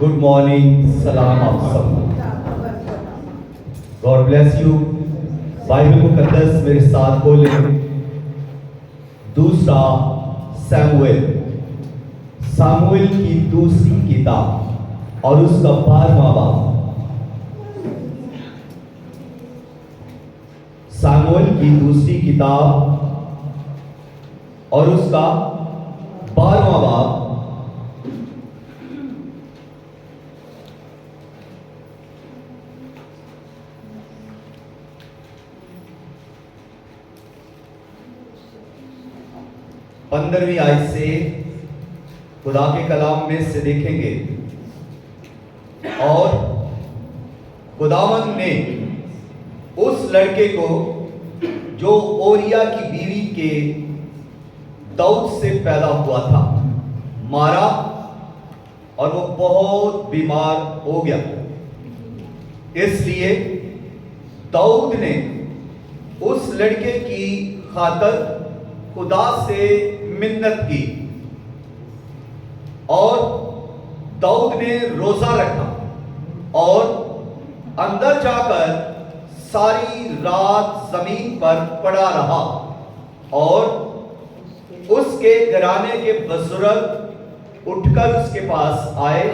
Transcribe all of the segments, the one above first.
Good morning, सलाम आप सब। God bless you. बाइबल मुकद्दस मेरे साथ खोले। दूसरा सामुएल की दूसरी किताब और उसका 12वां बाब। सामुएल की दूसरी किताब और उसका 12वां बाब। पंद्रहवीं आयत से खुदा के कलाम में से देखेंगे। और खुदावंद ने उस लड़के को जो ओरिया की बीवी के दाऊद से पैदा हुआ था मारा, और वो बहुत बीमार हो गया। इसलिए दाऊद ने उस लड़के की खातिर खुदा से मिन्नत की और दाऊद ने रोजा रखा और अंदर जाकर सारी रात जमीन पर पड़ा रहा। और उसके घराने के बुजुर्ग उठकर उसके पास आए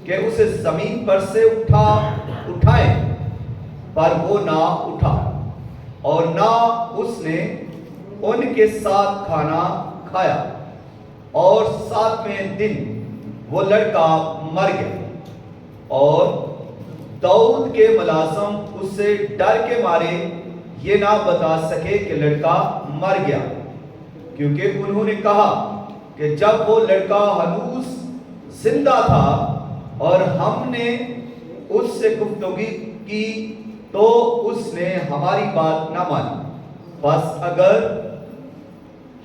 कि उसे जमीन पर से उठाए, पर वो ना उठा और ना उसने उनके साथ खाना खाया। और 7वें दिन वो लड़का मर गया। और दाऊद के मुलाजिम उससे डर के मारे ये ना बता सके कि लड़का मर गया, क्योंकि उन्होंने कहा कि जब वो लड़का हनूस जिंदा था और हमने उससे गुफ्तगू की तो उसने हमारी बात ना मानी। बस अगर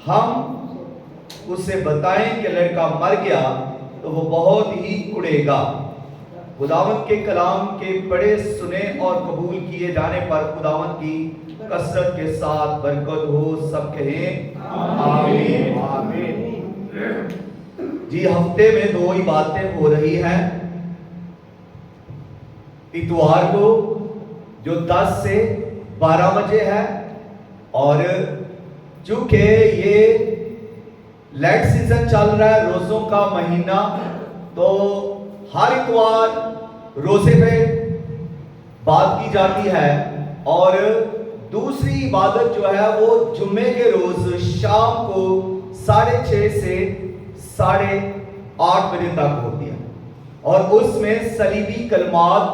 हम उसे बताएं कि लड़का मर गया तो वो बहुत ही उड़ेगा। खुदावंद के कलाम के पढ़े सुने और कबूल किए जाने पर खुदावंद की कसरत के साथ बरकत हो। सब कहें आमीन आमीन। जी, हफ्ते में 2 ही बातें हो रही हैं। इतवार को जो 10 से 12 बजे है, और चूंकि ये लेट सीजन चल रहा है, रोजों का महीना, तो हर इतवार रोजे पे बात की जाती है। और दूसरी इबादत जो है वो जुम्मे के रोज शाम को 6:30 से 8:30 बजे तक होती है। और उसमें सलीबी कलमात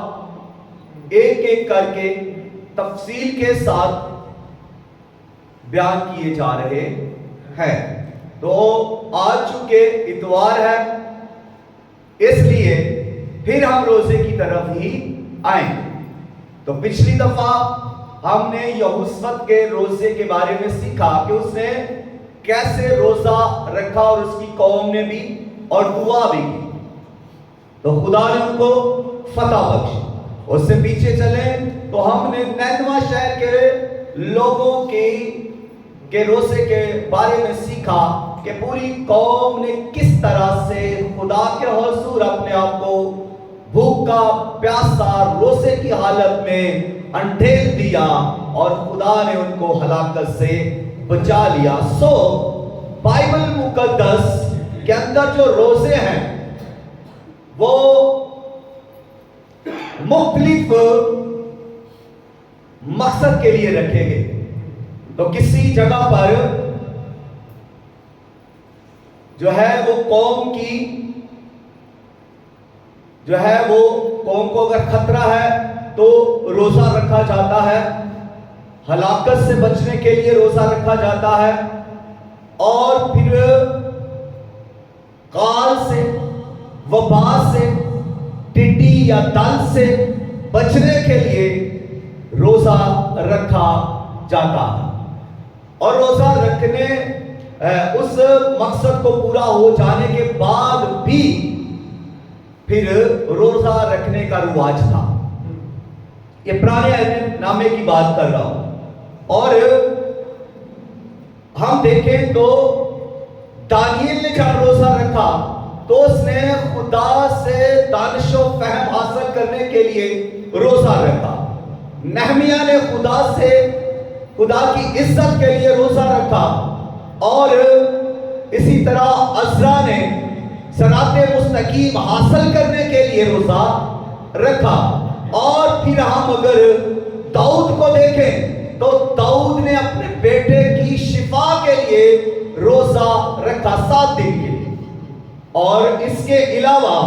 एक एक करके तफसील के साथ बयान किए जा रहे हैं। तो आज चूंकि इतवार है, इसलिए फिर हम रोजे की तरफ ही आएंगे। तो पिछली दफा हमने यहोशू के रोजे के बारे में सीखा कि उसने कैसे रोजा रखा और उसकी कौम ने भी, और दुआ भी की, तो खुदा ने उनको फतह बख्शी। उससे पीछे चले तो हमने नैनवा शहर के लोगों के रोजे के बारे में सीखा कि पूरी कौम ने किस तरह से खुदा के हुजूर अपने आप को भूखा प्यासा रोजे की हालत में अंधेर दिया और खुदा ने उनको हलाकत से बचा लिया। सो बाइबल मुकद्दस के अंदर जो रोजे हैं वो मुख्तलिफ मकसद के लिए रखे गए। तो किसी जगह पर जो है वो कौम को अगर खतरा है तो रोजा रखा जाता है, हलाकत से बचने के लिए रोजा रखा जाता है, और फिर काल से, वबा से, टिड्डी या दल से बचने के लिए रोजा रखा जाता है। और रोजा रखने उस मकसद को पूरा हो जाने के बाद भी फिर रोजा रखने का रिवाज था। ये पुराने नामे की बात कर रहा हूं। और हम देखें तो दानियल ने जब रोजा रखा तो उसने खुदा से दानिशो फहम हासिल करने के लिए रोजा रखा। नहमिया ने खुदा से खुदा की इज्जत के लिए रोजा रखा, और इसी तरह अज़रा ने सराते मुस्तकीम हासिल करने के लिए रोजा रखा। और फिर हम अगर दाऊद को देखें तो दाऊद ने अपने बेटे की शिफा के लिए रोजा रखा 7 दिन के लिए। और इसके अलावा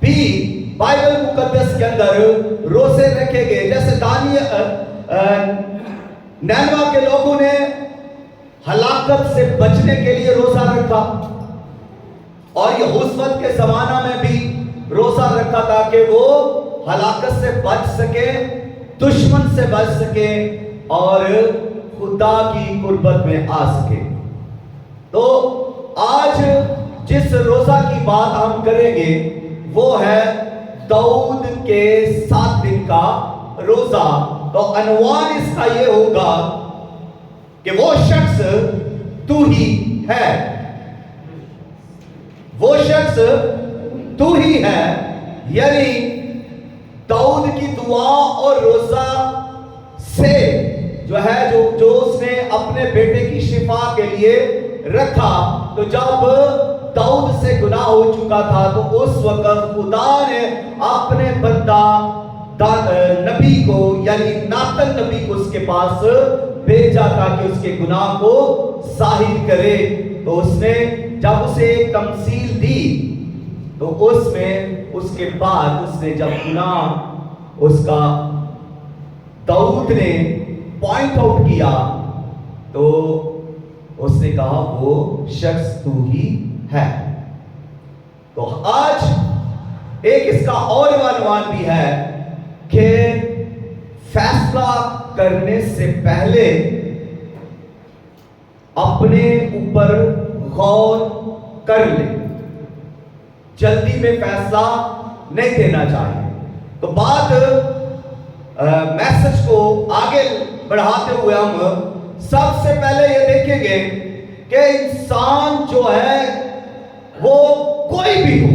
भी बाइबल मुकद्दस के अंदर रोजे रखे गए, जैसे नैनवा के लोगों ने हलाकत से बचने के लिए रोजा रखा, और यहोशू के जमाना में भी रोजा रखा ताकि वो हलाकत से बच सके, दुश्मन से बच सके और खुदा की कुर्बत में आ सके। तो आज जिस रोजा की बात हम करेंगे वो है दाऊद के 7 दिन का रोजा। तो अनवान इसका ये होगा कि वो शख्स तू ही है, वो शख्स तू ही है, यानी दाऊद की दुआ और रोजा से जो है जो उसने अपने बेटे की शिफा के लिए रखा। तो जब दाऊद से गुनाह हो चुका था तो उस वक्त खुदा ने अपने बंदा नबी को, यानी नातन नबी को उसके पास भेजा ताकि उसके गुनाह को जाहिर करे। तो उसने जब उसे एक तमसील दी तो उसमें उसके बाद उसने जब गुनाह उसका दाऊद ने पॉइंट आउट किया तो उसने कहा वो शख्स तू ही है। तो आज एक इसका और अनवान भी है कि फैसला करने से पहले अपने ऊपर गौर कर ले, जल्दी में फैसला नहीं देना चाहिए। तो बात मैसेज को आगे बढ़ाते हुए हम सबसे पहले ये देखेंगे कि इंसान जो है वो कोई भी हो,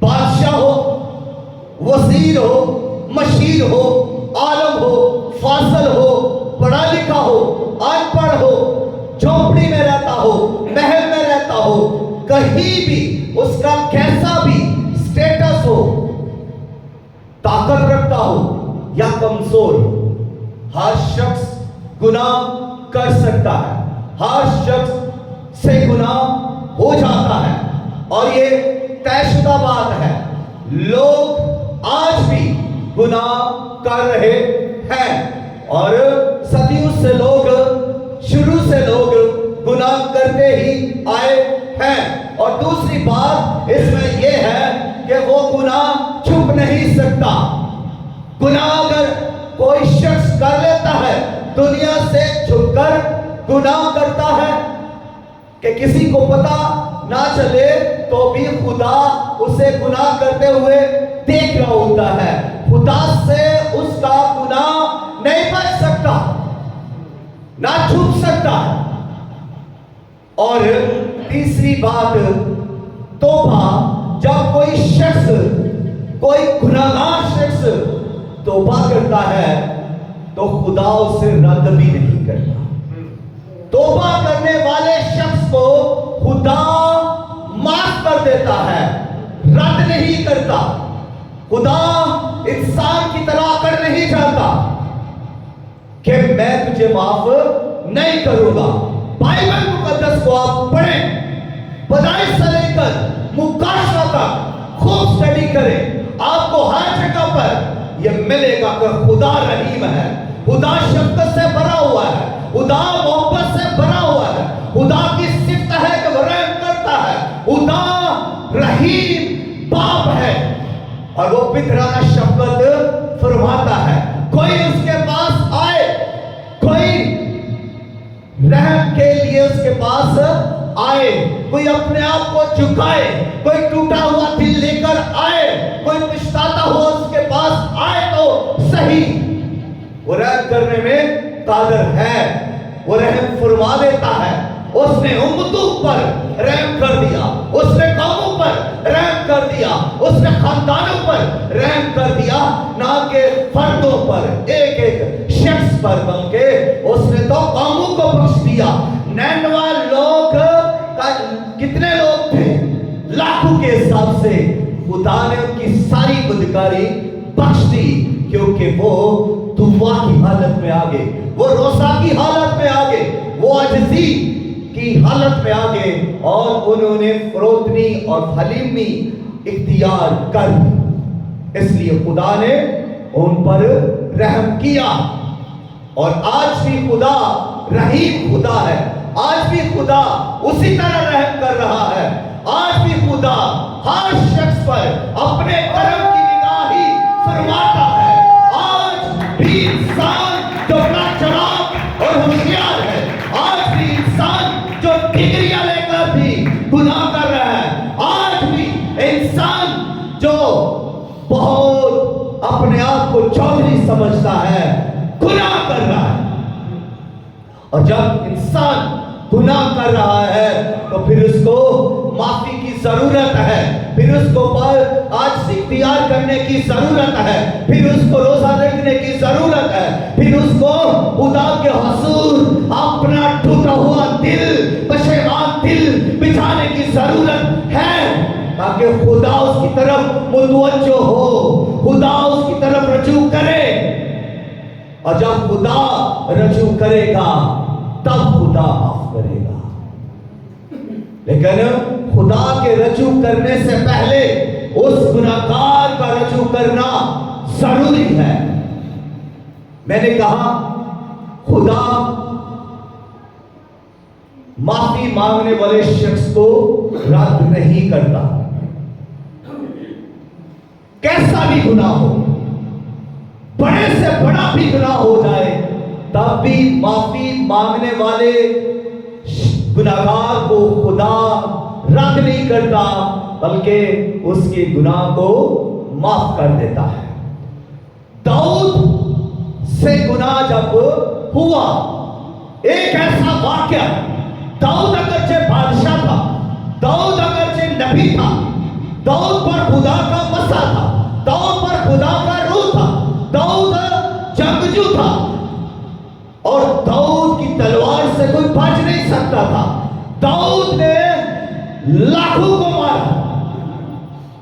बादशाह हो, वजीर हो, मशीर हो, आलम हो, फासल हो, पढ़ा लिखा हो, अनपढ़ हो, झोपड़ी में रहता हो, महल में रहता हो, कहीं भी उसका कैसा भी स्टेटस हो, ताकत रखता हो या कमजोर हो, हर शख्स गुनाह कर सकता है, हर शख्स से गुनाह हो जाता है। और ये तयशुदा बात है, लोग आज भी गुनाह कर रहे हैं और सदियों से लोग, शुरू से लोग गुनाह करते ही आए हैं। और दूसरी बात इसमें यह है कि वो गुनाह छुप नहीं सकता। गुनाह अगर कोई शख्स कर लेता है, दुनिया से छुपकर गुनाह करता है कि किसी को पता ना चले तो भी खुदा उसे गुनाह करते हुए देख रहा होता है। खुदा से उसका गुनाह नहीं बच सकता, ना छुप सकता है। और तीसरी बात, तौबा, जब कोई शख्स, कोई गुनाहगार शख्स तौबा करता है तो खुदा उसे रद्द भी नहीं करता। तौबा करने वाले शख्स को खुदा माफ कर देता है, रद्द नहीं करता। खुदा इंसान की तरह कर नहीं जाता कि मैं तुझे माफ नहीं करूंगा। बाइबल मुकद्दस को आप पढ़ें, पैदाइश से लेकर मुकाशा तक खूब स्टडी करें, आपको हर जगह पर यह मिलेगा कि खुदा रहीम है, खुदा शफकत से भरा हुआ है, खुदा मोहब्बत से भरा हुआ है, खुदा की सिफ्त है कि वह रहम करता है, खुदा रहीम बाप है और वो पितराना शफकत फरमाता है। कोई उसके पास आए, कोई रहम के लिए उसके पास आए, कोई अपने आप को झुकाए, कोई टूटा हुआ दिल लेकर आए, कोई पछताता हुआ उसके पास आए तो सही, वो रहम करने में कादिर है, वो रहम फरमा देता है। उसने उम्मतों पर रहम कर दिया, किया। नैनवा लोग कितने लोग थे? लाखों के हिसाब से। खुदा ने उनकी सारी बदकारी बख्श दी, क्योंकि वो दुआ की हालत में आ गए, वो रोजा की हालत में आ गए, वो अजजी की हालत में आ गए, और उन्होंने फरोतनी और हलीमी इख्तियार कर दी। इसलिए खुदा ने उन पर रहम किया। और आज भी खुदा रहीम खुदा है। आज भी खुदा उसी तरह रहम कर रहा है। आज भी खुदा हर शख्स पर अपने करम की निगाही फरमाता है। आज भी इंसान जो लाचार और होशियार है, आज भी इंसान जो डिग्रियां लेकर भी गुनाह कर रहा है, आज भी इंसान जो बहुत अपने आप को चौधरी समझता है, गुनाह कर रहा है। और जब इंसान गुनाह कर रहा है तो फिर उसको माफी की जरूरत है, फिर उसको आज इख्तियार करने की जरूरत है, फिर उसको रोजा रखने की जरूरत है, फिर उसको खुदा के हुजूर अपना टूटा हुआ दिल, पशेमान दिल बिछाने की जरूरत है, ताकि खुदा उसकी तरफ मुतवज्जो हो, खुदा उसकी तरफ रजू करे। और जब खुदा रजू करेगा तब खुदा माफ करेगा। लेकिन खुदा के रजू करने से पहले उस गुनाहगार का रजू करना जरूरी है। मैंने कहा खुदा माफी मांगने वाले शख्स को रद्द नहीं करता। कैसा भी गुनाह हो, बड़े से बड़ा भी गुनाह हो जाए, तब भी माफी मांगने वाले गुनाहगार को खुदा रद्द नहीं करता, बल्कि उसके गुनाह को माफ कर देता है। दाऊद से गुनाह जब हुआ, एक ऐसा वाक्य, दाऊद अगरचे बादशाह था, दाऊद अगरचे नबी था, दाऊद पर खुदा का मसा था, दाऊद पर खुदा का रूह था, दाऊद जंगजू था, और दाऊद की तलवार से कोई बच नहीं सकता था। दाऊद ने लाखों को मारा,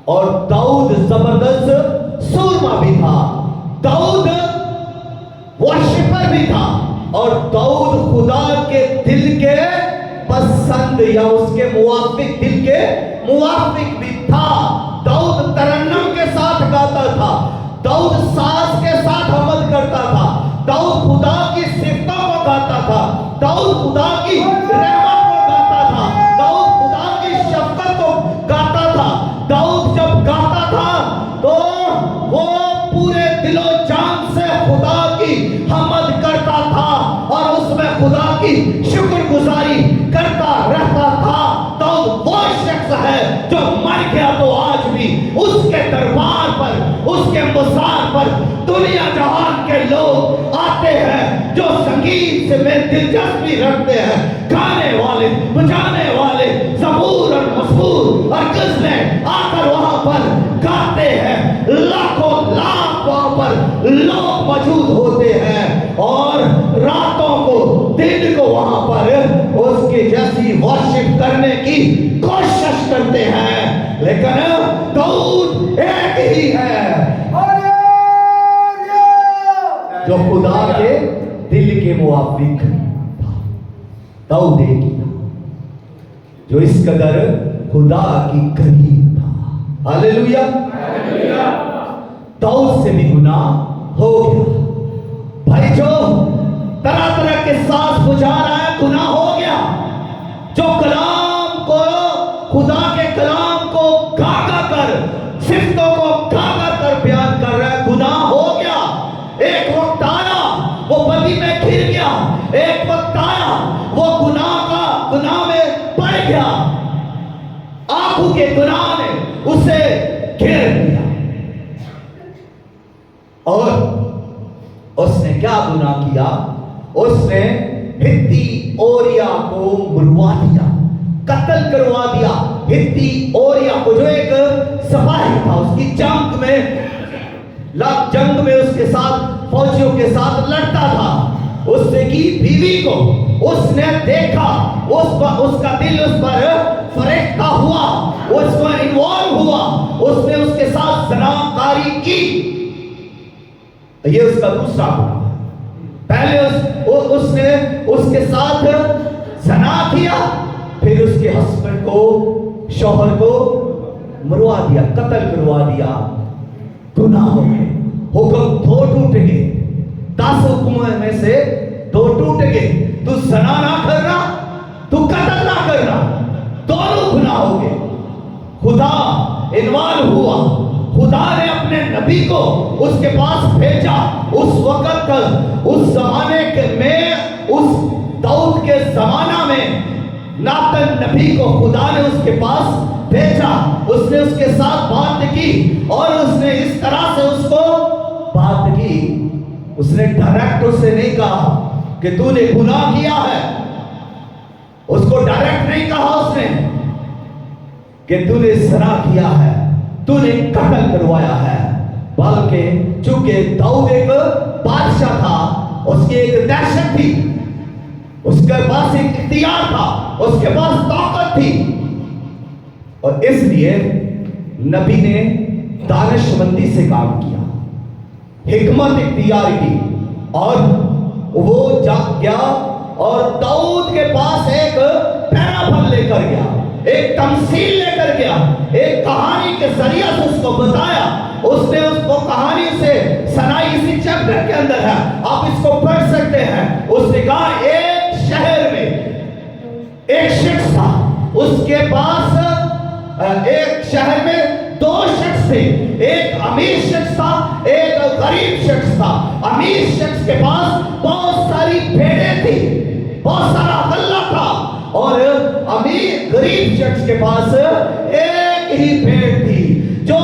और दाऊद जबरदस्त सूरमा भी था, दाऊद वर्शिपर भी था, और दाऊद खुदा के दिल के पसंद या उसके मुवाफिक, दिल के मुवाफिक भी था। दाऊद तरन्नुम के साथ गाता था, दाऊद साज के साथ हमद करता था, दाऊद खुदा की सिफतों को गाता था, दाऊद खुदा की रहमत को गाता था, दाऊद खुदा की शफकत को गाता था। दाऊद जब गाता था तो वो पूरे दिलो जान से खुदा की हमद करता था, और उसमें खुदा की शुक्रगुजारी करता रहता था। दाऊद वो शख्स है जो मर गया तो आज भी उसके दरबार पर, उसके मज़ार पर दुनिया जहान के लोग आते हैं, जो संगीत से में दिलचस्पी रखते हैं, गाने वाले, बजाने वाले, ज़बूर और मज़मूर और गज़लें आकर वहां पर गाते हैं। लाखों लाख वहां पर लोग मौजूद होते हैं, और रातों को, दिन को वहां पर उसकी जैसी वर्शिप करने की कोशिश करते हैं। लेकिन दाऊद एक ही है जो खुदा के दिल के मुवाफिक था। दाऊद एक ही था जो इस कदर खुदा की करीब था। हालेलुया। दाऊद से भी गुनाह हो गया। भाई जो तरह तरह के सांस बुझा रहा है, गुनाह हो गया। जो कलाम को, खुदा के कलाम को गा गा कर, सिफ्तों को गा गा कर बयान कर रहा है, गुनाह हो गया। एक वक्त आया वो बदी में घिर गया, एक वक्त आया वो गुनाह में पड़ गया, आंखों के गुनाह ने उसे घेर दिया। और उसने क्या गुनाह किया? उसने हित्ती ओरिया को मरवा दिया, कत्ल करवा दिया। हित्ती ओरिया को, जो एक सिपाही था, उसकी जंग में उसके साथ, फौजियों के साथ लड़ता था, उससे उसकी बीवी को उसने देखा, उसका दिल उस पर फरेख्ता हुआ, उसको इन्वॉल्व हुआ, उसने उसके साथ ज़नाकारी की। ये उसका दूसरा गुनाह। पहले उसने उसके साथ ज़ना किया, फिर उसके हस्बैंड को, शौहर को मरवा दिया, कत्ल करवा दिया। गुनाह हो गए। हुक्म दो टूट गए, 10 हुक्मों में से 2 टूट गए। तू ज़ना ना करना, तू कत्ल ना करना, दोनों गुनाह हो गए। खुदा इन्वॉल्व हुआ, खुदा ने अपने नबी को उसके पास भेजा। उस वक्त उस जमाने के में, उस दाऊद के जमाना में नातन नबी को खुदा ने उसके पास भेजा। उसने उसके साथ बात की और उसने इस तरह से उसको बात की। उसने डायरेक्ट उससे नहीं कहा कि तूने गुनाह किया है, उसको डायरेक्ट नहीं कहा उसने कि तूने ज़ना किया है, तूने कत्ल करवाया है, बल्कि चूंकि दाऊद एक बादशाह था, उसकी एक दहशत थी, उसके पास एक इख्तियार था, उसके पास ताकत थी, और इसलिए नबी ने दानिशमंदी से काम किया, हिकमत इख्तियार की, और वो जा गया और दाऊद के पास एक पैराफल लेकर गया, एक तमसील लेकर गया, एक कहानी के जरिए से उसको बताया। उसने उसको कहानी से सुनाई, इसी चैप्टर के अंदर है, आप इसको पढ़ सकते हैं। उसने कहा एक शहर में एक शख्स था, उसके पास एक शहर में 2 शख्स थे, एक अमीर शख्स था, एक गरीब शख्स था। अमीर शख्स के पास बहुत सारी भेड़ें थी, बहुत सारा गल्ला था, और गरीब शख्स के पास एक ही भेड़ थी जो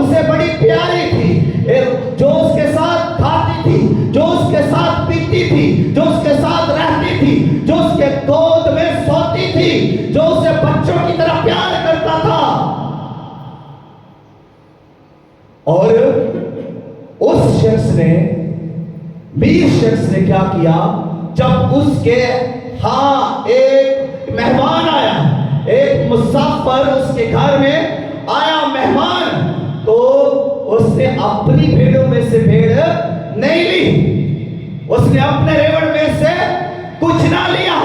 उसे बड़ी प्यारी थी, जो उसके साथ खाती थी, जो उसके साथ पीती थी, जो उसके साथ रहती थी, जो उसके गोद में सोती थी, जो उसे बच्चों की तरह प्यार करता था। और उस शख्स ने, मीर शख्स ने क्या किया, जब उसके एक मेहमान आया, एक मुसाफिर उसके घर में आया मेहमान, तो उसने अपनी भेड़ों में से भेड़ नहीं ली, उसने अपने रेवड़ में से कुछ ना लिया,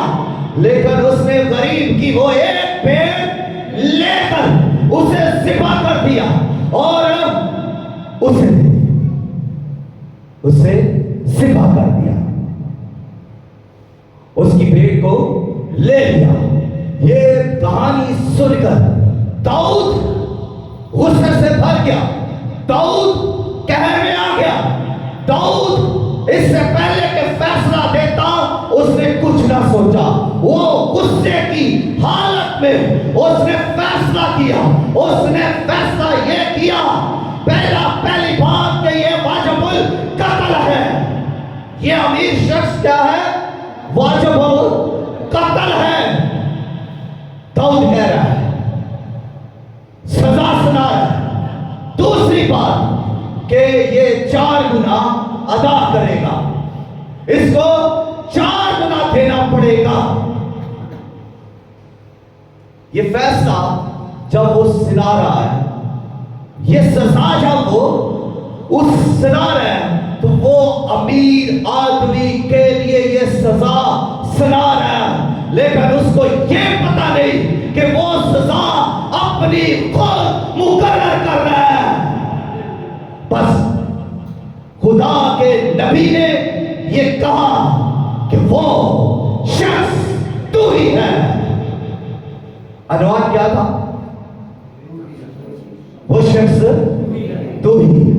लेकिन उसने गरीब की वो एक भेड़ लेकर उसे ज़िबा कर दिया और उसे ज़िबा कर दिया, उसकी भेड़ को ले लिया। ये कहानी सुनकर दाऊद गुस्से से भर गया, दाऊद कहर में आ गया। दाऊद इससे पहले कि फैसला देता उसने कुछ ना सोचा, वो गुस्से की हालत में उसने फैसला किया। उसने फैसला ये किया, पहली बात कि ये वाजिबुल कत्ल है। ये अमीर शख्स क्या है? वाजिबुल कत्ल है। दाऊद कह रहा है सजा सुना है। दूसरी बात कि ये 4 गुना अदा करेगा, इसको 4 गुना देना पड़ेगा। ये फैसला जब वो सुना रहा है, ये सजा जब वो उस सुना रहा है, तो वो अमीर आदमी के लिए ये सजा सुना रहा है, लेकिन उसको ये पता नहीं कि वो सजा अपनी खुद मुकर्रर कर रहा है। बस खुदा के नबी ने ये कहा कि वो शख्स तू ही है। अनुवाद क्या था? वो शख्स तू ही है।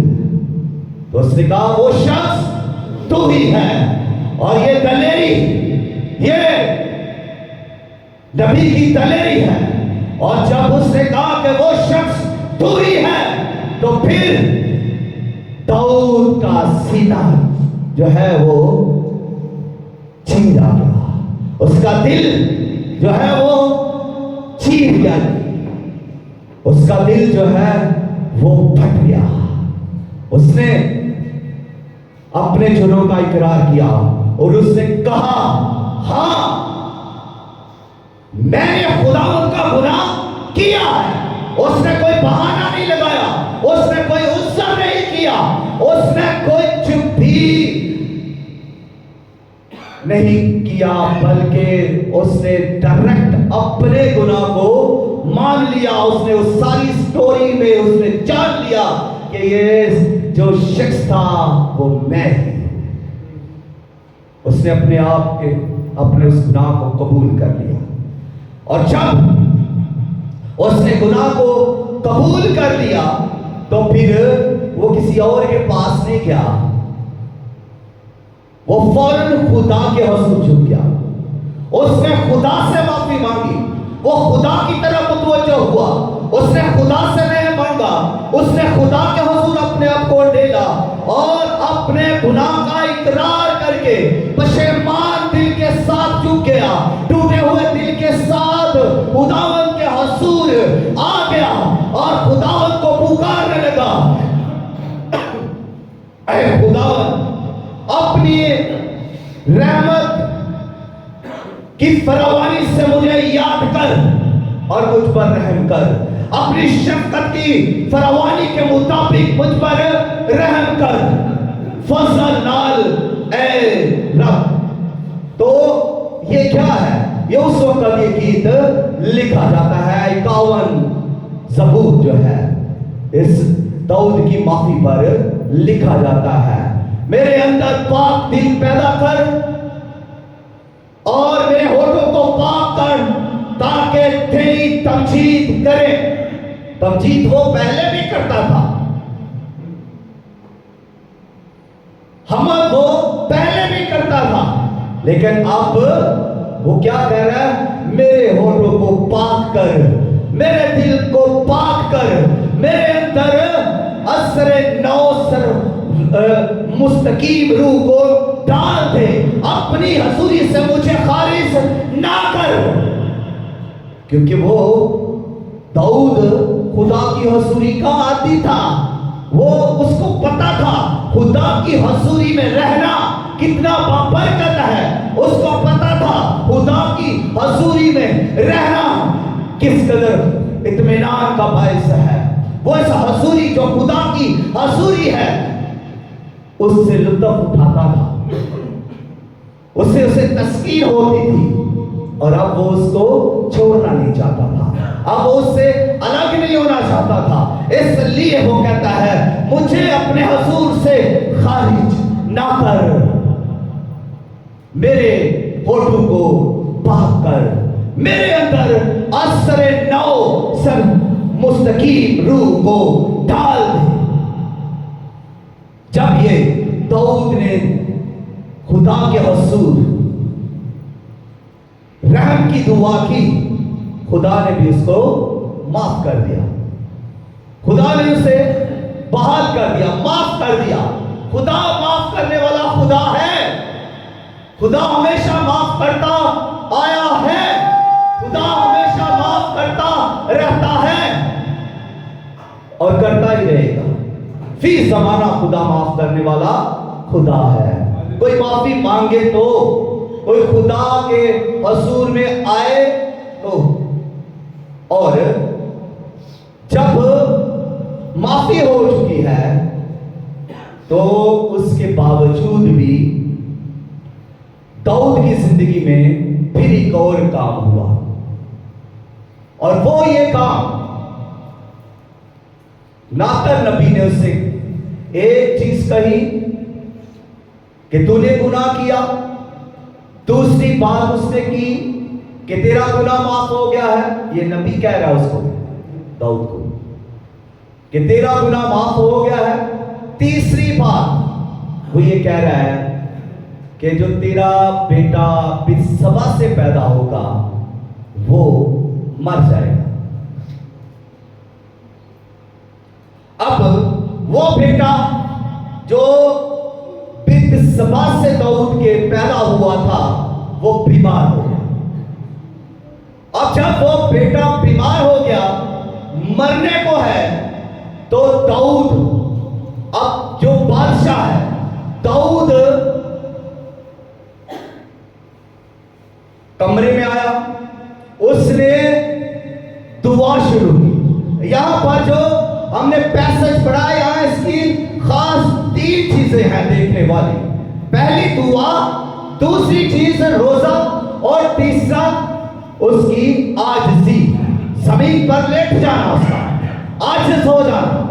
तो उसने कहा वो शख्स तू ही है। और ये दलेरी, ये नबी की दलेरी है। और जब उसने कहा कि वो शख्स तू ही है, तो फिर दाऊद का सीना जो है वो चीरा गया, उसका दिल जो है वो चीर गया, उसका दिल जो है वो फट गया। उसने अपने जुर्म का इकरार किया, और उसने कहा, हाँ मैंने खुदावंद का गुनाह किया है। उसने कोई बहाना नहीं लगाया, उसने कोई उज़्र नहीं किया, उसने कोई चुप भी नहीं किया, बल्कि उसने डायरेक्ट अपने गुनाह को मान लिया। उसने उस सारी स्टोरी में उसने जान लिया कि ये जो शख्स था वो मैं ही। उसने अपने आप के अपने उस गुनाह को कबूल कर लिया, और जब उसने गुनाह को कबूल कर लिया तो फिर वो किसी और के पास नहीं गया, वो फौरन खुदा के हुज़ूर झुक गया। उसने खुदा से माफी मांगी, वो खुदा की तरफ मुतवज्जो हुआ, उसने खुदा से नहीं मांगा, उसने खुदा के हुज़ूर अपने आप को ढेला और अपने गुनाह का इकरार करके पशेमान दिल के साथ झुक गया। टूटे हुए दिल के साथ खुदावंद के हुज़ूर आ गया और खुदावंद को पुकारने लगा, ऐ खुदावंद, अपनी रहमत की फरावानी से मुझे याद कर और मुझ पर रहम कर। अपनी शफ़क़त की फरावानी के मुताबिक मुझ पर रहम कर, फज़ल नाल ऐ रब। तो ये क्या है? ये उस वक्त ये गीत लिखा जाता है, 51 ज़बूर जो है इस दाऊद की माफी पर लिखा जाता है। मेरे अंदर पाक दिल पैदा कर और मेरे होठों को पाक कर, ताकि तेरी तमजीद करे। तमजीद वो पहले भी करता था, हमद वो पहले भी करता था, लेकिन अब वो क्या कह रहा है? मेरे होठों को पाक कर, मेरे दिल को पाक कर, मेरे अंदर असरे नौ सर मुस्तकीम रूह को डाल दे, अपनी हजूरी से मुझे खारिज ना कर। क्योंकि वो दाऊद खुदा की हजूरी का आदी था, वो उसको पता था खुदा की हजूरी में रहना कितना बाबरकत है, उसको पता था खुदा की हजूरी में रहना किस कदर इत्मीनान का बायस है। वो इस हजूरी जो खुदा की हजूरी है उससे लुत्फ उठाता था, उससे उसे तस्कीर होती थी, और अब वो उसको छोड़ना नहीं चाहता था, अब वो उससे अलग नहीं होना चाहता था। इसलिए वो कहता है, मुझे अपने हुजूर से खारिज ना कर, मेरे होठों को पाक कर, मेरे अंदर असरे नौ सर मुस्तकीम रूह को डाल दे। जब ये दाऊद ने खुदा के हुजूर रहम की दुआ की, खुदा ने भी उसको माफ कर दिया, खुदा ने उसे बहाल कर दिया, माफ कर दिया। खुदा माफ करने वाला खुदा है, खुदा हमेशा माफ करता आया है, खुदा हमेशा माफ करता रहता है और करता ही रहेगा। फी ज़माना खुदा माफ करने वाला खुदा है। कोई माफी मांगे तो, कोई खुदा के हुजूर में आए तो, और जब माफी हो चुकी है तो उसके बावजूद भी दाऊद की जिंदगी में फिर एक और काम हुआ, और वो ये काम, नातन नबी ने उससे एक चीज कही कि तूने गुनाह किया। दूसरी बात उसने की कि तेरा गुनाह माफ हो गया है। ये नबी कह रहा है उसको, दाऊद को, कि तेरा गुनाह माफ हो गया है। तीसरी बात वो ये कह रहा है कि जो तेरा बेटा बित्सबा से पैदा होगा वो मर जाएगा। अब वो बेटा जो बित्सबा से दाऊद के पैदा हुआ था वो बीमार हो गया। अब जब वो बेटा बीमार हो गया, मरने को है, तो दाऊद अब जो बादशाह है, दाऊद दुआ शुरू की। यहाँ पर जो हमने पैसेज पढ़ा, यहाँ इसकी खास 3 चीजें हैं देखने वाली। पहली दुआ, दूसरी चीज रोजा, और तीसरा उसकी आजिज़ी, जमीन पर लेट जाना, उसका आजिज़ हो जाना।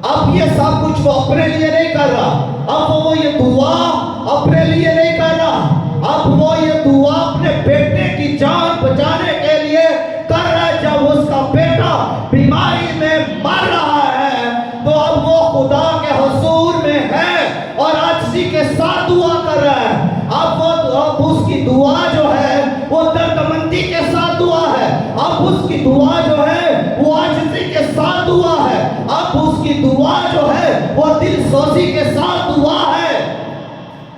अब ये सब कुछ वो अपने लिए नहीं कर रहा, अब वो ये दुआ अपने लिए नहीं कर रहा, अब वो ये दुआ अपने बेटे की जान बचाने के लिए कर रहा है। जब उसका बेटा बीमारी में मर रहा है तो अब वो खुदा के हुजूर में है और आजिज़ी के साथ दुआ कर रहा है। अब उसकी दुआ जो है वो दर्दमंदी के साथ दुआ है, अब उसकी दुआ जो है वो आजिज़ी के साथ दुआ है, अब उसकी दुआ जो है वो दिल सोजी के साथ दुआ है।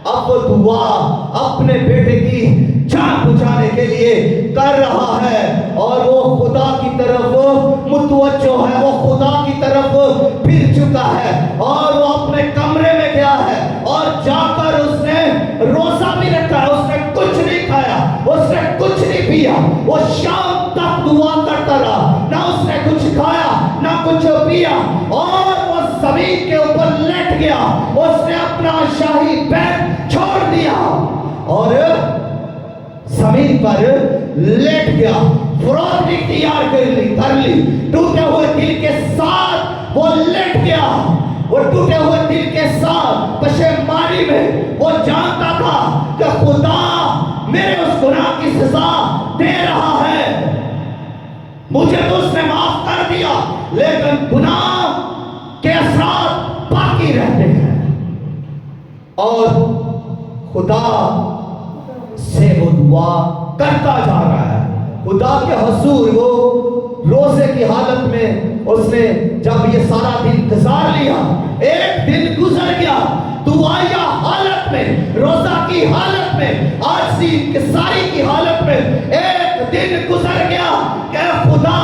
अब वो दुआ अपने बेटे की जान बचाने के लिए कर रहा है और वो खुदा की तरफ मुतवज्जो है, वो खुदा की तरफ फिर चुका है और वो अपने कमरे में गया है और जाकर उसने रोजा भी रखा है। उसने कुछ नहीं खाया, उसने कुछ नहीं पिया, वो शाम तक दुआ करता रहा, ना उसने कुछ खाया ना कुछ पिया और वो जमीन के ऊपर लेट गया। उसने अपना शाही बेड छोड़ दिया और जमीन पर लेट गया। फरोख्ती तैयार कर ली, टूटे हुए दिल के साथ वो लेट गया। वो टूटे हुए दिल के साथ पशेमानी में वो जानता था कि खुदा मेरे उस गुनाह की सजा दे रहा है, मुझे तो उसने माफ कर दिया, लेकिन गुनाह के असरात बाकी रहते हैं और खुदा से वो दुआ करता जा रहा है। खुदा के हुजूर वो रोजे की हालत में उसने जब ये सारा दिन गुजार लिया, एक दिन गुजर गया दुआया हालत में, रोजा की हालत में, आजिज़ी की सारी की हालत में एक दिन गुजर गया कि खुदा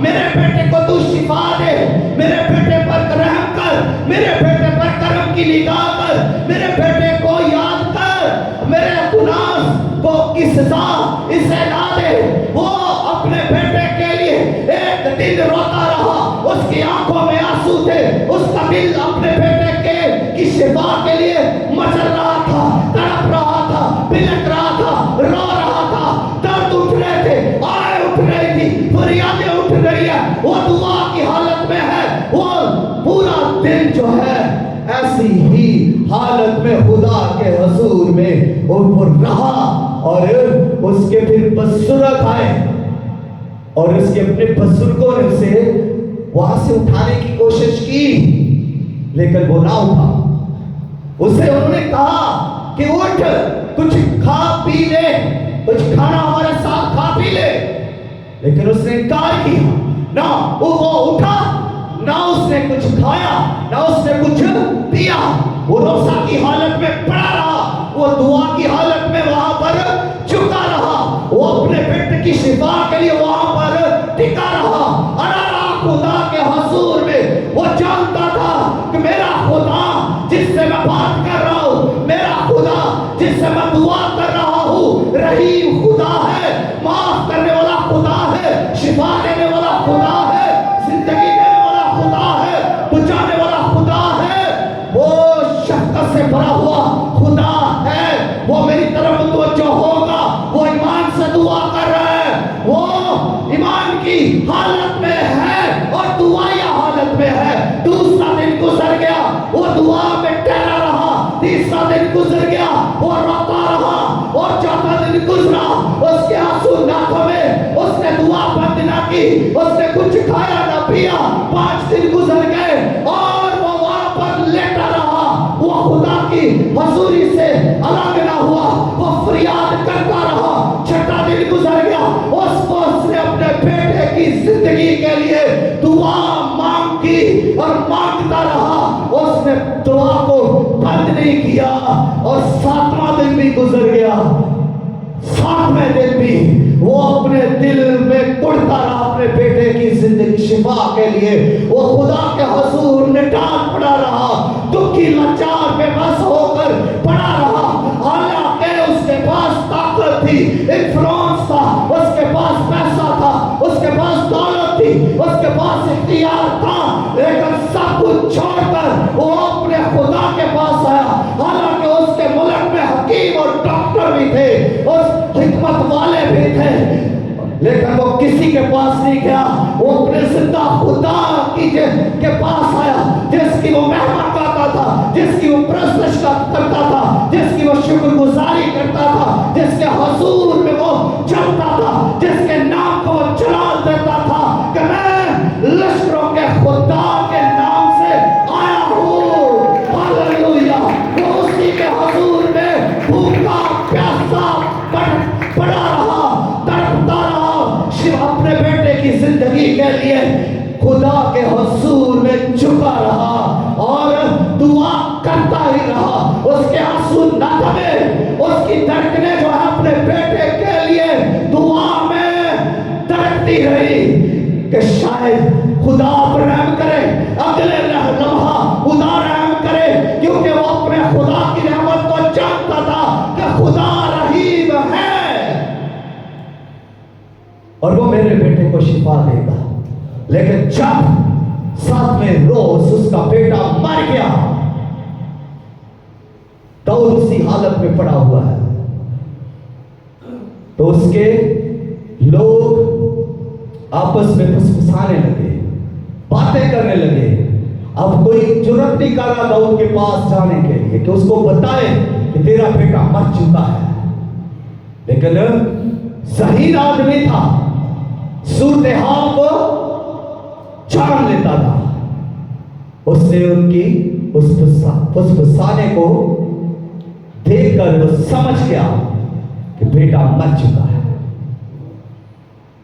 मेरे बेटे को तू शिफा दे, मेरे बेटे पर रहम कर, मेरे बेटे पर करम की निगाह कर, मेरे बेटे को याद कर, मेरे गुनाह को की सजा इसे ना दे। वो अपने बेटे के लिए एक दिन रोता रहा, उसकी आंखों में आंसू थे, उसका दिल अपने बेटे के की शिफा के लिए मचल रहा था, तड़प रहा था, बिलक रहा था, रो रहा था, दर्द उठ रहे थे, आए उठ रही थी, फरियादें उठ रही है, वो दुआ की हालत में है। वो पूरा दिन जो है ऐसी ही हालत में खुदा के हुजूर में वो रहा और उसके फिर बुजुर्ग आए और उसके अपने बुजुर्गों ने उसे वहां से उठाने की कोशिश की, लेकिन वो ना उठा। उसे उन्होंने कहा कि उठ, कुछ खा पी ले, कुछ खाना हमारे साथ खा पी ले, लेकिन उसने इनकार किया। ना वो उठा, ना उसने कुछ खाया, ना उसने कुछ पिया, वो रोजा की हालत में पड़ा रहा, वो दुआ की हालत में वहां पर झुका रहा, वो अपने बेटे की शिफा के लिए वहां पर टिका रहा। खुदा के हुजूर में वो जानता था कि मेरा खुदा जिससे मैं बात कर रहा हूँ, मेरा खुदा जिससे मैं दुआ कर रहा हूँ, रहीम खुदा है, माफ करने वाला खुदा है, शिफा देने वाला खुदा है, जिंदगी देने वाला खुदा है, बचाने वाला खुदा है, वो शफ़क़त से भरा हुआ खुदा है। वो मेरी तरफ मुतवज्जो होगा, वो ईमान से दुआ कर रहा है, वो ईमान की हालत में है और दुआया हालत में है। दूसरा दिन गुजर गया, वो दुआ में ठहरा रहा, तीसरा दिन गुजर गया, वो रोता रहा और चौथा दिन गुजरा, उसके आंसू आंखों में, उसने दुआ बंद ना की, उसने कुछ खाया ना पिया। 5 दिन गुजर गए और वो वहां पर लेटा रहा, वो खुदा की हजूरी से अलग ना हुआ, वो फरियाद करता रहा। 6ठा दिन गुजर गया, उसने अपने बेटे की जिंदगी के लिए दुआ मांगी और मांगता रहा, उसने दुआ को बंद नहीं किया और 7वां दिन भी गुजर गया। 7वें दिन भी वो अपने दिल में कुढ़ता रहा अपने बेटे की जिंदगी शिफा के लिए। वो खुदा के हुजूर ने डांट पड़ा रहा, दुखी लाचार बेबस होकर पड़ा रहा। हालांकि उसके पास ताकत थी, इन्फ्लुएंस था, उसके पास पैसा था, उसके पास दौलत थी, उसके पास इख्तियार था, लेकिन सब कुछ छोड़कर वो अपने खुदा के पास आया। हालांकि उसके मुल्क में हकीम और डॉक्टर भी थे, उस हिकमत वाले भी थे, लेकिन वो किसी के पास नहीं गया। वो अपने जिंदा खुदा के पास आया, जिसकी वो महिमा गाता था, जिसकी वो प्रशंसा करता था, जिसकी वो शुक्रगुजारी करता था, जिसके हुजूर में वो चलता था, जिसके नाम को वो जलाल देता था कि मैं लश्करों के खुदा के नाम से आया हूँ। हालेलुया। वो उसी के हुजूर में भूखा प्यासा पड़ा रहा, तड़पता रहा, सिर्फ अपने बेटे की जिंदगी के लिए खुदा के हुजूर में झुका रहा और दुआ करता ही रहा। उसके आंसू न थमे, उसकी धड़कनें जो है अपने बेटे के लिए दुआ में धड़कती रही कि शायद खुदा पर रहम करे, अगले लम्हा खुदा रहम करे, क्योंकि वो अपने खुदा की रहमत को जानता था कि खुदा रहीम है और वो मेरे बेटे को शिफा देगा। लेकिन जब 7वें रोज उसका बेटा मर गया, दाऊद उसी हालत में पड़ा हुआ है, तो उसके लोग आपस में फुसफुसाने लगे, बातें करने लगे। अब कोई जुर्रत नहीं कर रहा दाऊद के पास जाने के लिए कि उसको बताए कि तेरा बेटा मर चुका है। लेकिन ज़हीर आदमी था, सूरत हाल को जान लेता था। उसने उनकी उस फुसफुसाने को देखकर वो समझ गया कि बेटा मर चुका है।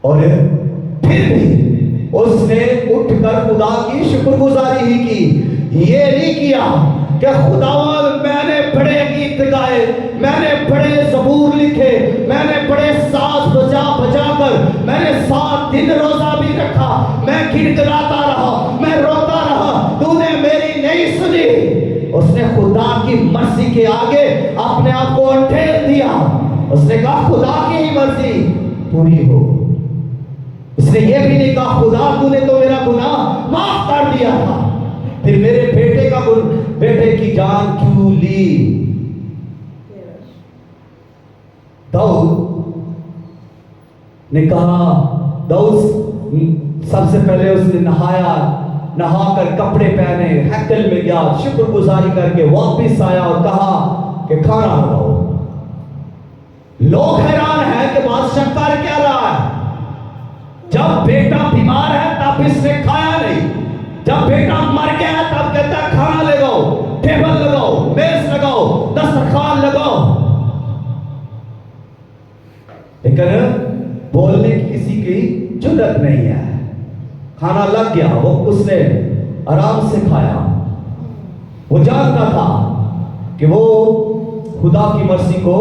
और फिर भी उसने उठकर खुदा की शुक्रगुजारी ही की। ये नहीं किया कि खुदावन मैंने बड़े गीत गाए, मैंने बड़े ज़बूर लिखे, मैंने बड़े साज बजा कर मैंने 7 दिन रोजा भी रखा, मैं गिड़गिड़ाता रहा, मैं रोता रहा, तूने मेरी नहीं सुनी। उसने खुदा की मर्जी के आगे अपने आप को अंधेर दिया। उसने कहा खुदा की ही मर्जी पूरी हो। उसने ये भी नहीं कहा खुदा तूने तो मेरा गुनाह माफ कर दिया था, फिर मेरे बेटे की जान क्यों ली। दाऊद ने कहा, दाऊद सबसे पहले उसने नहाकर कपड़े पहने, हैकल में गया, शुक्रगुजारी करके वापस आया और कहा कि खाना बनाओ। लोग हैरान हैं कि बादशाह कर क्या रहा है। जब बेटा बीमार है तब इसने खाया नहीं, जब बेटा मर गया है तब कहता है खाना लगाओ, टेबल लगाओ, मेज लगाओ, दस्तरखान लगाओ। लेकिन बोलने की किसी की जुर्रत नहीं है। खाना लग गया, वो उसने आराम से खाया। वो जानता था कि वो खुदा की मर्जी को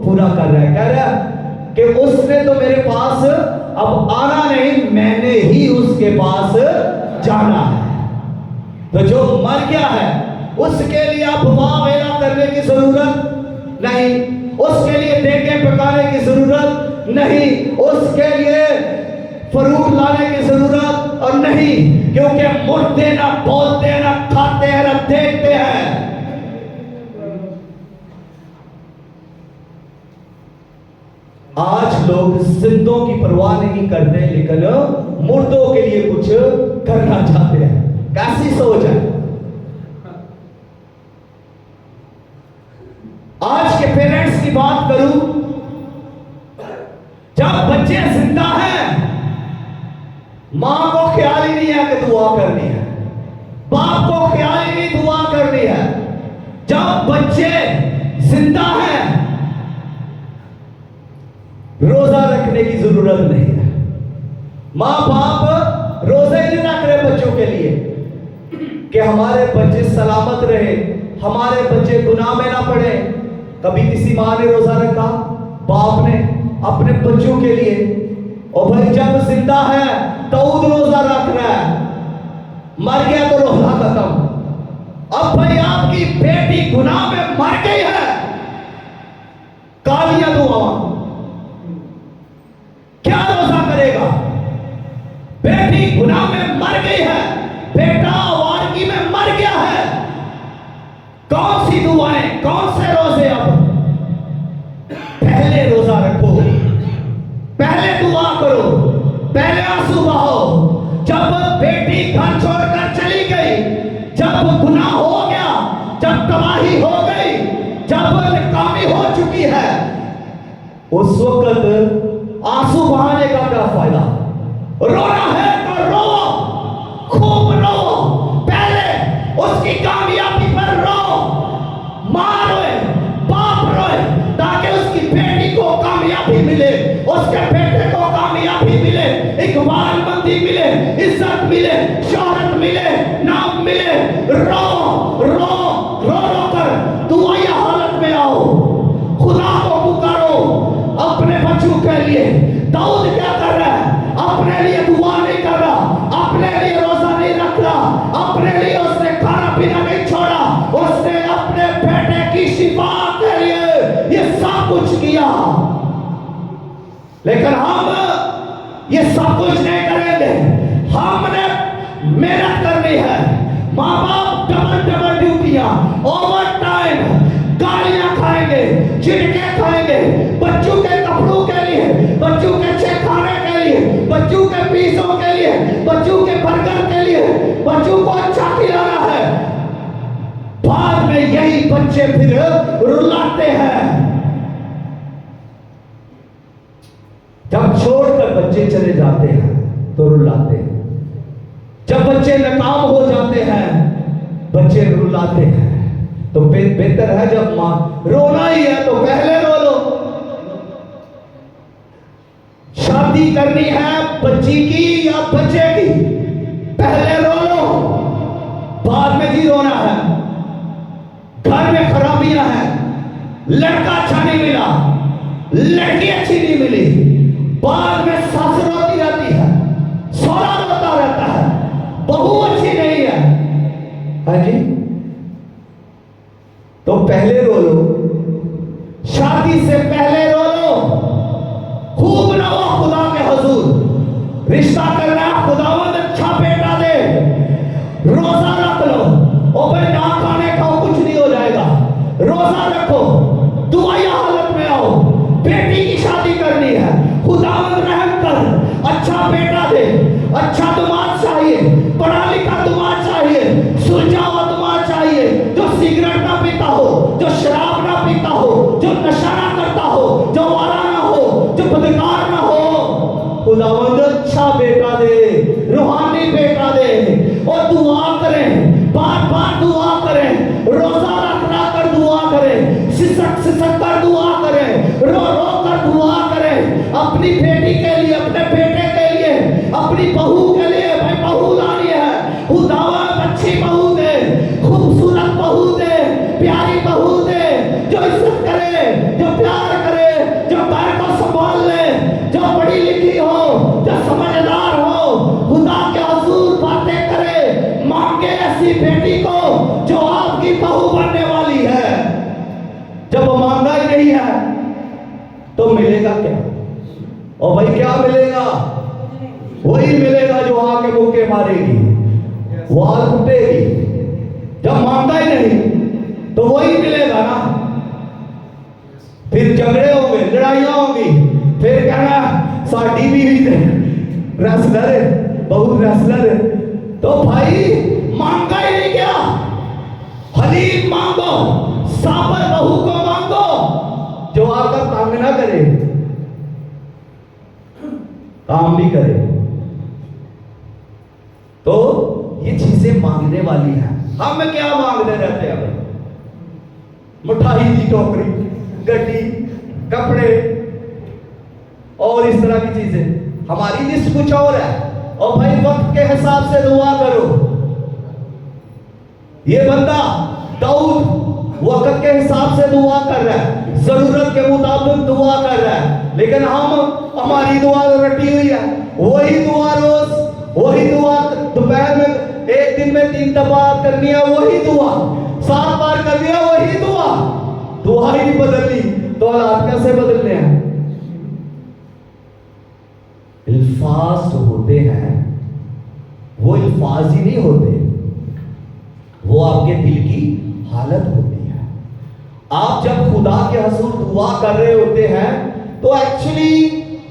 पूरा कर रहा है। कह रहा है कि उसने तो मेरे पास अब आना नहीं, मैंने ही उसके पास जाना है। तो जो मर गया है उसके लिए अब वाह वेला करने की जरूरत नहीं, उसके लिए देगे पकाने की जरूरत नहीं, उसके लिए फ्रूट लाने की जरूरत और नहीं, क्योंकि मुर्दे ना बोलते हैं, ना खाते हैं, ना देखते हैं। आज लोग जिंदों की परवाह नहीं करते, लेकिन मुर्दों के लिए कुछ करना चाहते हैं। कैसी सोच है। आज के पेरेंट्स की बात करूं, जब बच्चे जिंदा हैं मां को ख्याल ही नहीं है कि दुआ करनी है, बाप को ख्याल ही नहीं दुआ करनी है। जब बच्चे जिंदा हैं रोजा रखने की जरूरत नहीं है। मां बाप रोजे नहीं रख रहे बच्चों के लिए कि हमारे बच्चे सलामत रहे, हमारे बच्चे गुनाह में ना पड़े। कभी किसी मां ने रोजा रखा, बाप ने अपने बच्चों के लिए? और भाई जब जिंदा है दाऊद रोजा रख रहा है, मर गया तो रोजा खत्म। अब भाई आपकी बेटी गुनाह में मर गई है, कालियां दुआ क्या रोजा करेगा? बेटी गुनाह में मर गई है, बेटा आवारगी में मर गया है। कौन सी दुआएं, कौन से रोजे? अब पहले रोजा रखो, पहले दुआ करो, पहले आंसू बहाओ। जब बेटी घर छोड़कर चली गई, जब गुनाह हो गया, जब तबाही हो गई, जब नाकामी हो चुकी है, उस वक्त आंसू बहाने का क्या फायदा? रोना है तो रो, खूब रो, पहले उसकी कामयाबी पर रो। मां रोए, बाप रोए, ताकि उसकी बेटी को कामयाबी मिले, उसके बेटे को कामयाबी मिले, इकबालमंदी मिले, इज्जत मिले, शोहरत मिले, नाम मिले। रो रो रो रो कर दुआया हालत में आओ, खुदा को पुकारो अपने बच्चों के लिए। दाऊद क्या कर रहा है? अपने लिए दुआ नहीं कर रहा, अपने लिए रोजा नहीं रख रहा, अपने लिए उसने खाना पीना नहीं छोड़ा, उसने अपने बेटे की शिफा के लिए ये सब कुछ किया। लेकिन हम ये सब कुछ नहीं करेंगे, हमने मेहनत करनी है। माँ बाप डबल डबल ड्यूटियां, ओवर टाइम, गालियां खाएंगे, झिड़के खाएंगे, बच्चों के कपड़ों के लिए, बच्चों के अच्छे खाने के लिए, बच्चों के पिज्जों के लिए, बच्चों के बर्गर के लिए, बच्चों को अच्छा खिलाना है। बाद में यही बच्चे फिर रुलाते हैं। जब छोड़कर बच्चे चले जाते हैं तो रुलाते हैं, जब बच्चे नाकाम हो जाते हैं बच्चे रुलाते हैं। तो बेहतर है जब मां रोना ही है तो पहले रो लो। शादी करनी है बच्ची की या बच्चे की, पहले रो लो, बाद में भी रोना है। घर में खराबियां हैं, लड़का अच्छा नहीं मिला, लड़की अच्छी नहीं मिली, बाद में सास रोती रहती है, सौरा रोता रहता है, बहू अच्छी नहीं है। हाँ जी, तो पहले रो लो, शादी से पहले रो लो, खूब रो खुदा के हुजूर। रिश्ता करना, खुदावंद अच्छा बेटा दे, रोजा रख लो। और भाई ना खाने खाओ, कुछ नहीं हो जाएगा, रोजा रखो, दुआया हालत में आओ। बेटी की शादी करनी है, खुदावंद रहम कर, अच्छा बेटा दे, अच्छा दुमाद चाहिए, पढ़ा लिखा दुमाद चाहिए, सुलझा हुआ दुमाद चाहिए, जो सिगरेट ना पीता हो, जो शराब ना पीता हो, जो नशा ना करता हो, जो वारा ना हो, जो बदकार ना हो। खुदावंद अच्छा बेटा दे, रूहानी बेटा दे। और दुआ करें, बार बार दुआ करें, रोजा रख कर दुआ करें, सिसक कर दुआ करें, रो रो कर दुआ करें, अपनी बेटी के लिए, अपने बेटे के लिए, अपनी बहू के लिए। भाई बहू लानी है, खुदावंद अच्छी बहू दे, खूबसूरत बहू दे, प्यारी बहू दे, जो इज्जत करे, जो प्यार करे, जो घर को संभाल ले, जो पढ़ी लिखी हो, जो समझदार हो, खुदा के हुजूर बातें करे। मांगे ऐसी बेटी को जो आपकी बहू बनने वाली है। जब मांगा ही नहीं है तो मिलेगा क्या? और भाई क्या मिलेगा? वही मिलेगा जो आके मुक्के मारेगी, वाल टूटेगी। जब मांगा ही नहीं तो वही मिलेगा ना। फिर झगड़े होंगे, लड़ाइयां होंगी, फिर कहना साड़ी बीवी रेसलर है, बहुत रेसलर है। तो भाई मांगा ही नहीं क्या? हलीम मांगो, साबर बहू को मांगो जो आकर तंग ना करे, काम भी करे। तो ये चीजें मांगने वाली हैं। हम क्या मांगते रहते हैं? मिठाई की टोकरी, गड्डी, कपड़े और इस तरह की चीजें। हमारी लिस्ट कुछ और है। और भाई वक्त के हिसाब से दुआ करो। ये बंदा दाऊद वक्त के हिसाब से दुआ कर रहा है, जरूरत के मुताबिक दुआ कर रहा है। लेकिन हमारी दुआ रटी हुई है, वही दुआ रोज, वही दुआ दोपहर में, एक दिन में 3 दफा करनी है, वही दुआ 7 बार करनी है, वही दुआ। दुआ ही नहीं बदलनी तो हालात कैसे बदलने हैं? अल्फाज होते हैं वो अल्फाज ही नहीं होते, वो आपके दिल की हालत होती है। आप जब खुदा के हजूर दुआ कर रहे होते हैं तो एक्चुअली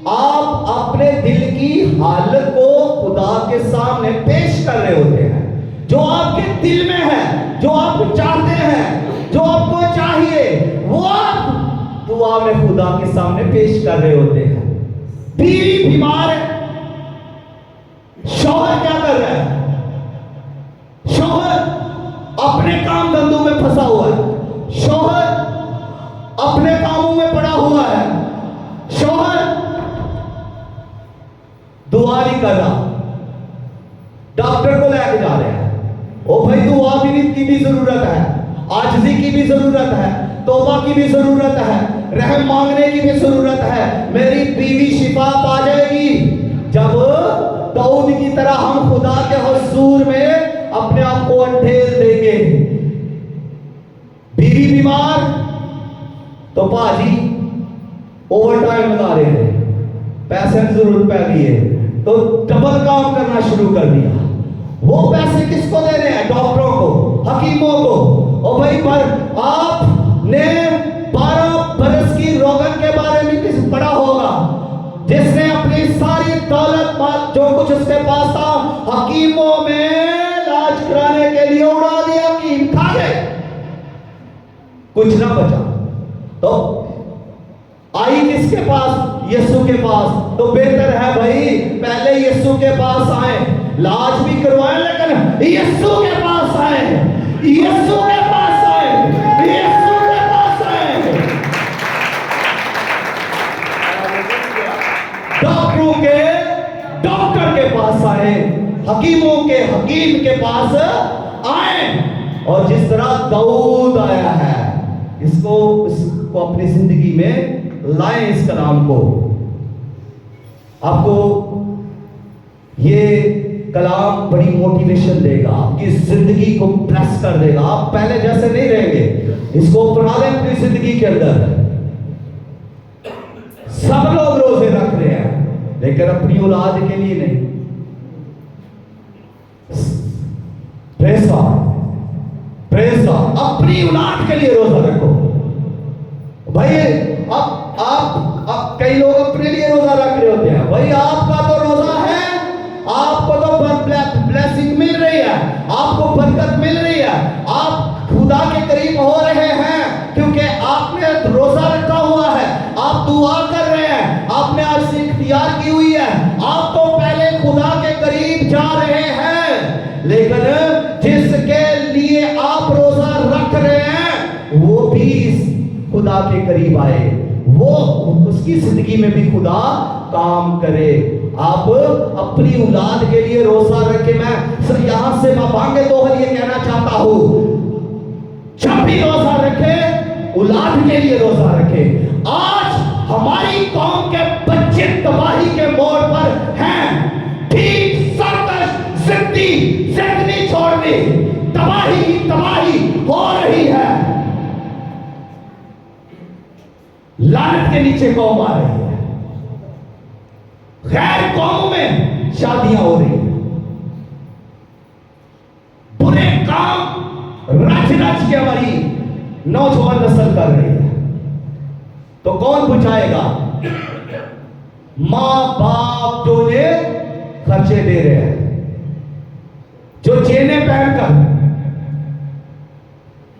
आप अपने दिल की हालत को खुदा के सामने पेश कर रहे होते हैं। जो आपके दिल में है, जो आप चाहते हैं, जो आपको चाहिए, वो आप दुआ में खुदा के सामने पेश कर रहे होते हैं। बीवी बीमार है, शौहर क्या कर रहा है? शौहर अपने काम धंधों में फंसा हुआ है, शौहर अपने कामों में पड़ा हुआ है, शौहर दुआ नहीं कर रहा, डॉक्टर को लेके जा रहे हैं। ओ भाई, दुआ की भी जरूरत है, आजिज़ी की भी जरूरत है, तौबा की भी जरूरत है, रहम मांगने की भी जरूरत है। मेरी बीवी शिफा पा जाएगी जब दाऊद की तरह हम खुदा के हुजूर में अपने आप को अंधेर देंगे। बीवी बीमार तो पाजी ओवर टाइम लगा रहे थे, पैसे की जरूरत पै गई है तो डबल काम करना शुरू कर दिया। वो पैसे किसको दे रहे हैं? डॉक्टरों को, हकीमों को। और भाई, पर आपने 12 बरस की रोगन के बारे में किस पढ़ा होगा, जिसने अपनी सारी दौलत जो कुछ उसके पास था हकीमों में इलाज कराने के लिए उड़ा दिया, हकीम खा गए, कुछ ना बचा। तो आई किसके पास? यीशु के पास। तो बेहतर है भाई पहले यीशु के पास आए, इलाज भी करवाएं, लेकिन यीशु के पास आए, यीशु के पास आए, यीशु के पास आए। डॉक्टरों के डॉक्टर के पास आए, हकीमों के हकीम के पास आए। और जिस तरह दाऊद आया है, इसको अपनी जिंदगी में लाएं, इस कलाम को। आपको ये कलाम बड़ी मोटिवेशन देगा, आपकी जिंदगी को प्रेस कर देगा। आप पहले जैसे नहीं रहेंगे, इसको अपना लें अपनी जिंदगी के अंदर। सब लोग रोजे रख रहे हैं, लेकिन अपनी औलाद के लिए नहीं। प्रेस अपनी औलाद के लिए रोजा रखो भाई। अब कई लोग अपने लिए रोजा रख रहे होते हैं। भाई, आपका तो रोजा है, आपको तो ब्लेसिंग मिल रही है, आपको बरकत मिल रही है, आप खुदा के करीब हो रहे हैं क्योंकि आपने रोजा रखा हुआ है, आप दुआ कर रहे हैं, आपने आज से इख्तियार की हुई है, आप तो पहले खुदा के करीब जा रहे हैं। लेकिन जिसके लिए आप रोजा रख रहे हैं वो भी खुदा के करीब आए, वो उसकी जिंदगी में भी खुदा काम करे। आप अपनी औलाद के लिए रोजा रखे। मैं सिर्फ यहां से मैं भांगे दोहल ये कहना चाहता हूं, जब भी रोजा रखे, औलाद के लिए रोजा रखे। आज हमारी कौम के बच्चे तबाही के मोड़ पर हैं, ठीक सरकश जिंदगी छोड़ने तबाही हो रही है। लानत के नीचे कौम आ रही है, गैर कौम में शादियां हो रही है, बुरे काम रच के हमारी नौजवान नस्ल कर रही है। तो कौन बुझाएगा? मां बाप जो ने खर्चे दे रहे हैं, जो चेने पहनकर,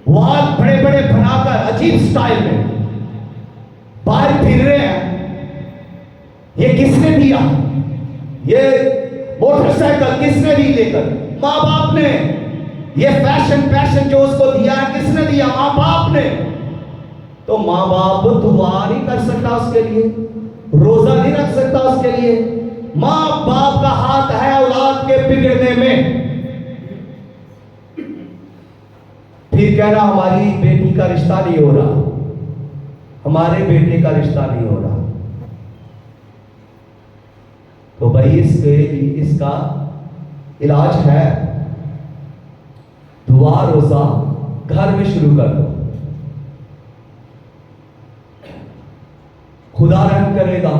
वाल बड़े बड़े बनाकर अजीब स्टाइल में बाहर फिर रहे हैं। ये किसने दिया? ये मोटरसाइकिल किसने दी लेकर? माँ बाप ने। ये फैशन जो उसको दिया है, किसने दिया? माँ बाप ने। तो माँ बाप दुआ नहीं कर सकता उसके लिए, रोजा नहीं रख सकता उसके लिए। माँ बाप का हाथ है औलाद के बिगड़ने में। फिर कह रहा हमारी बेटी का रिश्ता नहीं हो रहा, हमारे बेटे का रिश्ता नहीं हो रहा। तो भाई इसका इलाज है, दुआ रोजा घर में शुरू कर दो, खुदा रहम करेगा,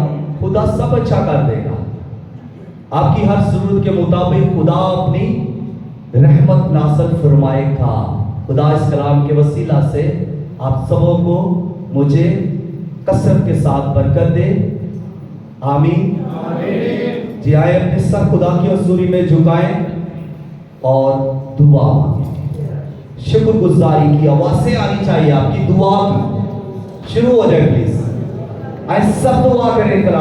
खुदा सब अच्छा कर देगा। आपकी हर जरूरत के मुताबिक खुदा अपनी रहमत नासिल फरमाएगा। खुदा इस कलाम के वसीला से आप सबों को मुझे कसरत के साथ बरकत दे। आमीन। जी आए अपने सर खुदा की हजूरी में झुकाएं और दुआ मांगे। शुक्रगुजारी की आवाजें आनी चाहिए आपकी दुआ की। शुरू हो जाए प्लीज। आए सब दुआ करें कलाम